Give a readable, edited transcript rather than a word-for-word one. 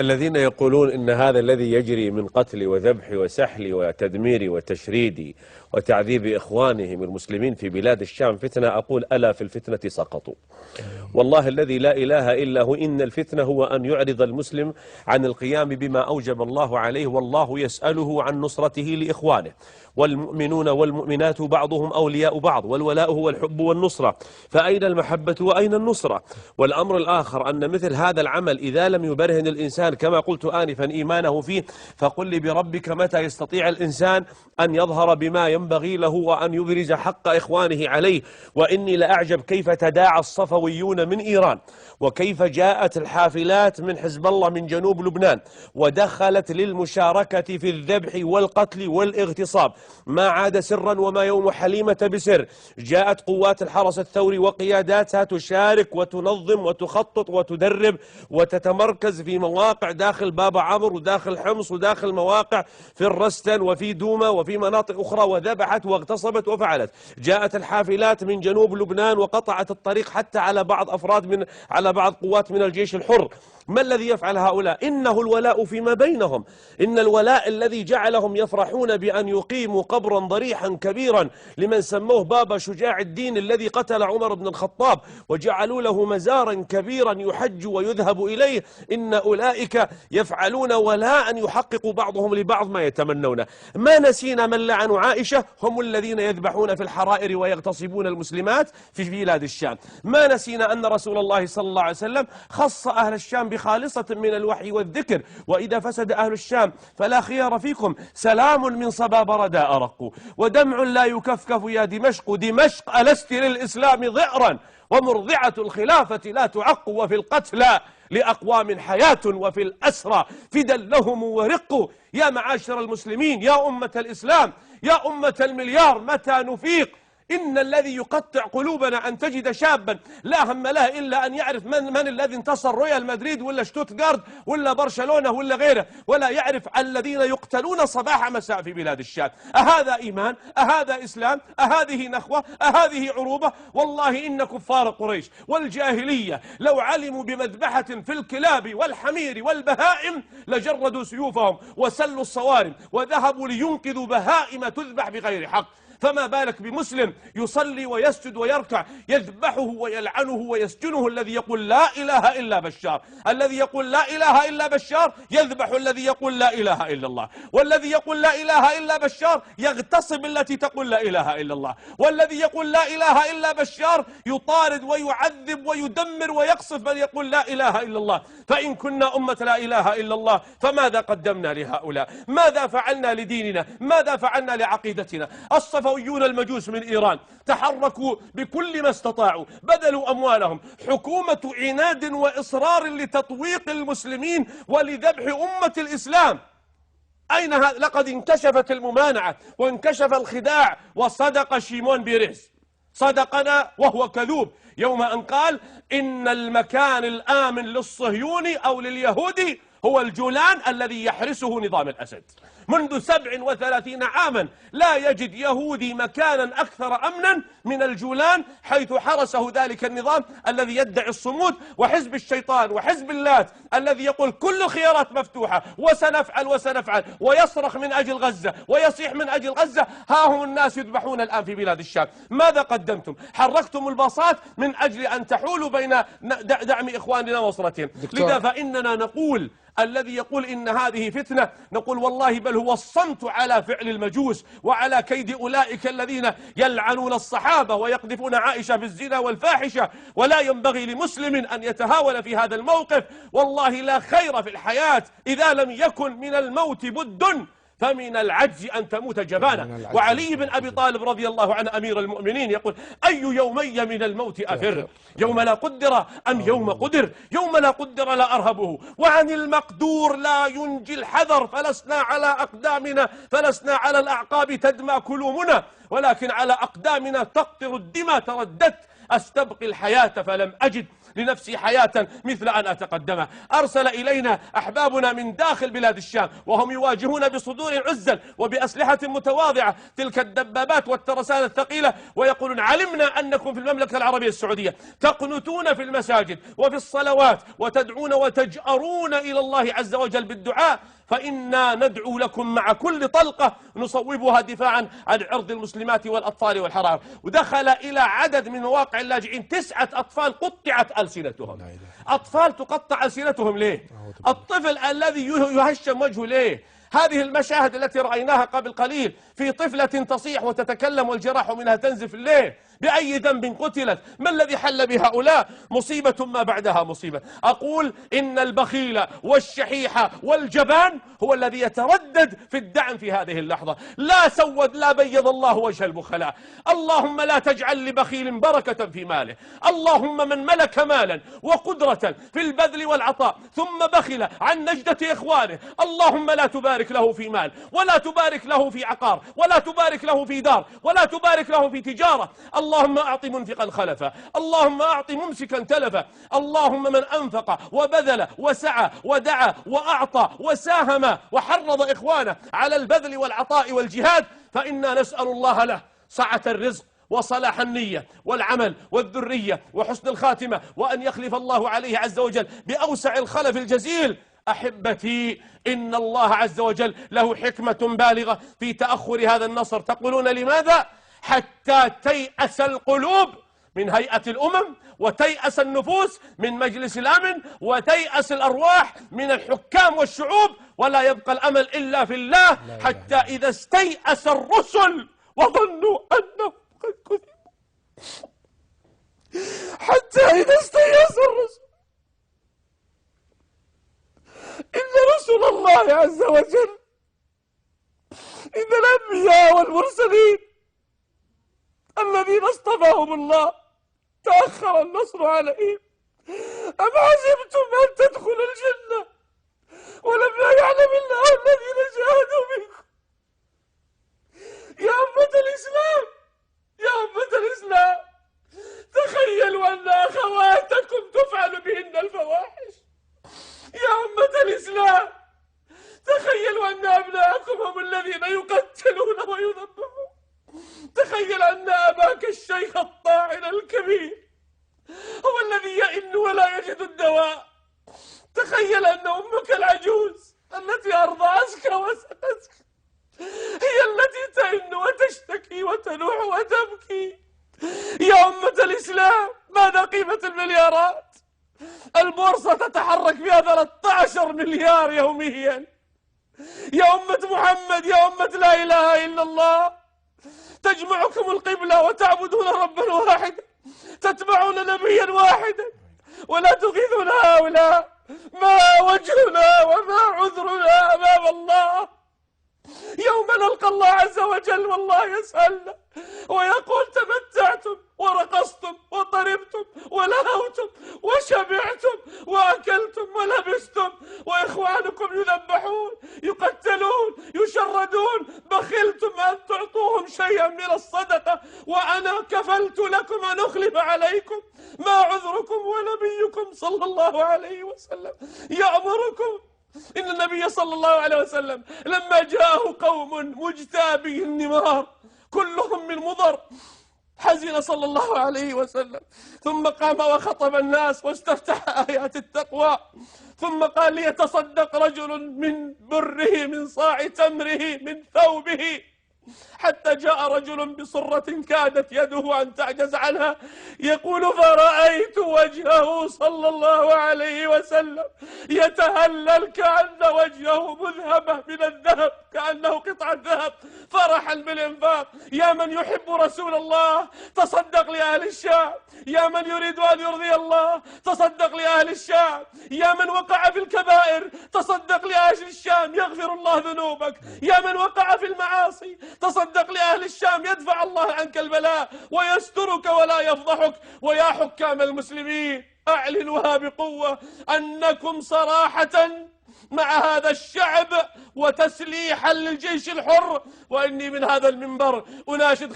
الذين يقولون إن هذا الذي يجري من قتل وذبح وسحل وتدمير وتشريد وتعذيب إخوانهم المسلمين في بلاد الشام فتنة، أقول ألا في الفتنة سقطوا. والله الذي لا إله إلا هو، إن الفتنة هو أن يعرض المسلم عن القيام بما أوجب الله عليه، والله يسأله عن نصرته لإخوانه، والمؤمنون والمؤمنات بعضهم أولياء بعض، والولاء هو الحب والنصرة، فأين المحبة وأين النصرة؟ والأمر الآخر أن مثل هذا العمل إذا لم يبرهن الإنسان كما قلت آنفا إيمانه فيه، فقل لي بربك متى يستطيع الإنسان أن يظهر بما ينبغي له وأن يبرز حق إخوانه عليه؟ وإني لأعجب كيف تداعى الصفويون من إيران، وكيف جاءت الحافلات من حزب الله من جنوب لبنان ودخلت للمشاركة في الذبح والقتل والاغتصاب، ما عاد سرا وما يوم حليمة بسر. جاءت قوات الحرس الثوري وقياداتها تشارك وتنظم وتخطط وتدرب وتتمركز في مواقع داخل بابا عمرو وداخل حمص وداخل مواقع في الرستن وفي دوما وفي مناطق أخرى، وذبحت واغتصبت وفعلت. جاءت الحافلات من جنوب لبنان وقطعت الطريق حتى على بعض قوات من الجيش الحر. ما الذي يفعل هؤلاء؟ إنه الولاء فيما بينهم، إن الولاء الذي جعلهم يفرحون بأن يقيموا قبرا ضريحا كبيرا لمن سموه بابا شجاع الدين الذي قتل عمر بن الخطاب، وجعلوا له مزارا كبيرا يحج ويذهب إليه، إن أولئك يفعلون ولاء يحقق بعضهم لبعض ما يتمنون. ما نسينا من لعنوا عائشة، هم الذين يذبحون في الحرائر ويغتصبون المسلمات في بلاد الشام. ما نسينا أن رسول الله صلى الله عليه وسلم خص أهل الشام بخالصة من الوحي والذكر، وإذا فسد أهل الشام فلا خيار فيكم، سلام من صبا برداء رقوا، ودمع لا يكفكف يا دمشق، دمشق ألست للإسلام ضئرا، ومرضعة الخلافة لا تعق، وفي القتلى لأقوام حياة وفي الأسرى فدا لهم ورق. يا معاشر المسلمين، يا أمة الإسلام، يا أمة المليار، متى نفيق؟ إن الذي يقطع قلوبنا أن تجد شابا لا هم له إلا أن يعرف من الذي انتصر، ريال مدريد ولا شتوتغارت ولا برشلونة ولا غيره، ولا يعرف الذين يقتلون صباح مساء في بلاد الشام. أهذا إيمان؟ أهذا إسلام؟ أهذه نخوة؟ أهذه عروبة؟ والله إن كفار قريش والجاهلية لو علموا بمذبحة في الكلاب والحمير والبهائم لجردوا سيوفهم وسلوا الصوارم وذهبوا لينقذوا بهائم تذبح بغير حق، فما بالك بمسلم يصلي ويسجد ويركع يذبحه ويلعنه ويسجنه الذي يقول لا إله إلا بشار. الذي يقول لا إله إلا بشار يذبح الذي يقول لا إله إلا الله، والذي يقول لا إله إلا بشار يغتصب التي تقول لا إله إلا الله، والذي يقول لا إله إلا بشار يطارد ويعذب ويدمر ويقصف من يقول لا إله إلا الله. فإن كنا أمة لا إله إلا الله فماذا قدمنا لهؤلاء؟ ماذا فعلنا لديننا؟ ماذا فعلنا لعقيدتنا؟ الصفويون المجوس من إيران تحركوا بكل ما استطاعوا، بذلوا أموالهم، حكومة عناد وإصرار لتطويق المسلمين ولذبح أمة الإسلام. أين هذا؟ لقد انكشفت الممانعة وانكشف الخداع، وصدق شيمون بيريز، صدقنا وهو كذوب يوم أن قال إن المكان الآمن للصهيوني أو لليهودي هو الجولان الذي يحرسه نظام الأسد. منذ 37 عاما لا يجد يهودي مكانا أكثر أمنا من الجولان، حيث حرسه ذلك النظام الذي يدعي الصمود، وحزب الشيطان وحزب اللات الذي يقول كل الخيارات مفتوحة وسنفعل وسنفعل، ويصرخ من أجل غزة ويصيح من أجل غزة. ها هم الناس يذبحون الآن في بلاد الشام. ماذا قدمتم؟ حركتم الباصات من أجل أن تحولوا بين دعم إخواننا ونصرتهم. لذا فإننا نقول الذي يقول إن هذه فتنة، نقول والله بل هو الصمت على فعل المجوس وعلى كيد أولئك الذين يلعنون الصحابة ويقذفون عائشة بالزنا والفاحشة. ولا ينبغي لمسلم أن يتهاون في هذا الموقف. والله لا خير في الحياة إذا لم يكن من الموت بد، فمن العجز أن تموت جبانا. وعلي بن أبي طالب رضي الله عنه أمير المؤمنين يقول أي يومي من الموت أفر، يوم لا قدر أم يوم قدر، يوم لا قدر لا أرهبه، وعن المقدور لا ينجي الحذر، فلسنا على الأعقاب تدمى كلومنا، ولكن على أقدامنا تقطر الدمى. ترددت أستبقي الحياة فلم أجد، لنفسي حياة مثل أن أتقدمها. أرسل إلينا أحبابنا من داخل بلاد الشام وهم يواجهون بصدور عزل وبأسلحة متواضعة تلك الدبابات والترسانة الثقيلة، ويقولون علمنا أنكم في المملكة العربية السعودية تقنتون في المساجد وفي الصلوات وتدعون وتجأرون إلى الله عز وجل بالدعاء، فإنا ندعو لكم مع كل طلقة نصوبها دفاعا عن عرض المسلمات والأطفال والحرائر. ودخل إلى عدد من مواقع اللاجئين 9 أطفال قطعت ألسنتهم. أطفال تقطع ألسنتهم ليه؟ الطفل الذي يهشم وجهه ليه؟ هذه المشاهد التي رأيناها قبل قليل في طفلة تصيح وتتكلم والجراح منها تنزف ليه؟ بأي ذنب قتلت؟ ما الذي حل بهؤلاء؟ مصيبة ما بعدها مصيبة. أقول إن البخيل والشحيح والجبان هو الذي يتردد في الدعم في هذه اللحظة. لا سود لا بيض الله وجه البخلاء. اللهم لا تجعل لبخيل بركة في ماله. اللهم من ملك مالا وقدرة في البذل والعطاء ثم بخل عن نجدة إخوانه، اللهم لا تبارك له في مال، ولا تبارك له في عقار، ولا تبارك له في دار، ولا تبارك له في تجارة. اللهم أعط منفقا خلفا، اللهم أعط ممسكا تلفا. اللهم من أنفق وبذل وسعى ودعا وأعطى وساهم وحرض إخوانه على البذل والعطاء والجهاد، فإنا نسأل الله له سعة الرزق وصلاح النية والعمل والذرية وحسن الخاتمة، وأن يخلف الله عليه عز وجل بأوسع الخلف الجزيل. أحبتي، إن الله عز وجل له حكمة بالغة في تأخر هذا النصر. تقولون لماذا؟ حتى تيأس القلوب من هيئة الأمم، وتيأس النفوس من مجلس الأمن، وتيأس الأرواح من الحكام والشعوب، ولا يبقى الأمل إلا في الله. حتى إذا استيأس الرسل وظنوا أنهم قد كذبوا، حتى إذا استيأس الرسل، إن رسل الله عز وجل، إن الأنبياء والمرسلين الذين اصطفاهم الله تأخر النصر عليهم. أم حسبتم أن تدخلوا الجنة ولما يعلم الله الذين جاهدوا منكم؟ يا أمة الإسلام، يا أمة الإسلام، تخيلوا أن أخواتكم تفعل بهن الفواحش. يا أمة الإسلام، تخيلوا أن أبناءكم هم الذين يقتلون ويذبحون. تخيل أن أباك الشيخ الطاعن الكبير هو الذي يئن ولا يجد الدواء. تخيل أن أمك العجوز التي أرضعتك وسقتك هي التي تئن وتشتكي وتنوح وتبكي. يا أمة الإسلام، ماذا قيمة المليارات؟ البورصة تتحرك بها 13 مليار يوميا. يا أمة محمد، يا أمة لا إله إلا الله، تجمعكم القبلة وتعبدون ربا واحدا، تتبعون نبيا واحدا، ولا تغيثون هؤلاء. ما وجهنا وما عذرنا أمام الله يوم نلقى الله عز وجل والله يسألنا ويقول تمتعتم ورقصتم وطربتم ولهوتم وشبعتم وأكلتم ولبستم، وإخوانكم يذبحون يقتلون يشردون، بخلتم أن تعطوهم شيئا من الصدقة وأنا كفلت لكم أن أخلف عليكم. ما عذركم ونبيكم صلى الله عليه وسلم يأمركم؟ إن النبي صلى الله عليه وسلم لما جاءه قوم مجتابي النمار كلهم من مضر حزن صلى الله عليه وسلم، ثم قام وخطب الناس واستفتح آيات التقوى، ثم قال ليتصدق رجل من بره من صاع تمره من ثوبه، حتى جاء رجل بصرة كادت يده أن تعجز عنها، يقول فرأيت وجهه صلى الله عليه وسلم يتهلل كأن وجهه مذهبة من الذهب، كأنه قطعة ذهب، فرحا بالإنفاق. يا من يحب رسول الله تصدق لأهل الشام، يا من يريد أن يرضي الله تصدق لأهل الشام، يا من وقع في الكبائر تصدق لأهل الشام يغفر الله ذنوبك، يا من وقع في المعاصي تصدق لأهل الشام يدفع الله عنك البلاء ويسترك ولا يفضحك. ويا حكام المسلمين، أعلنوها بقوة أنكم صراحة مع هذا الشعب وتسليحا للجيش الحر. وإني من هذا المنبر أناشد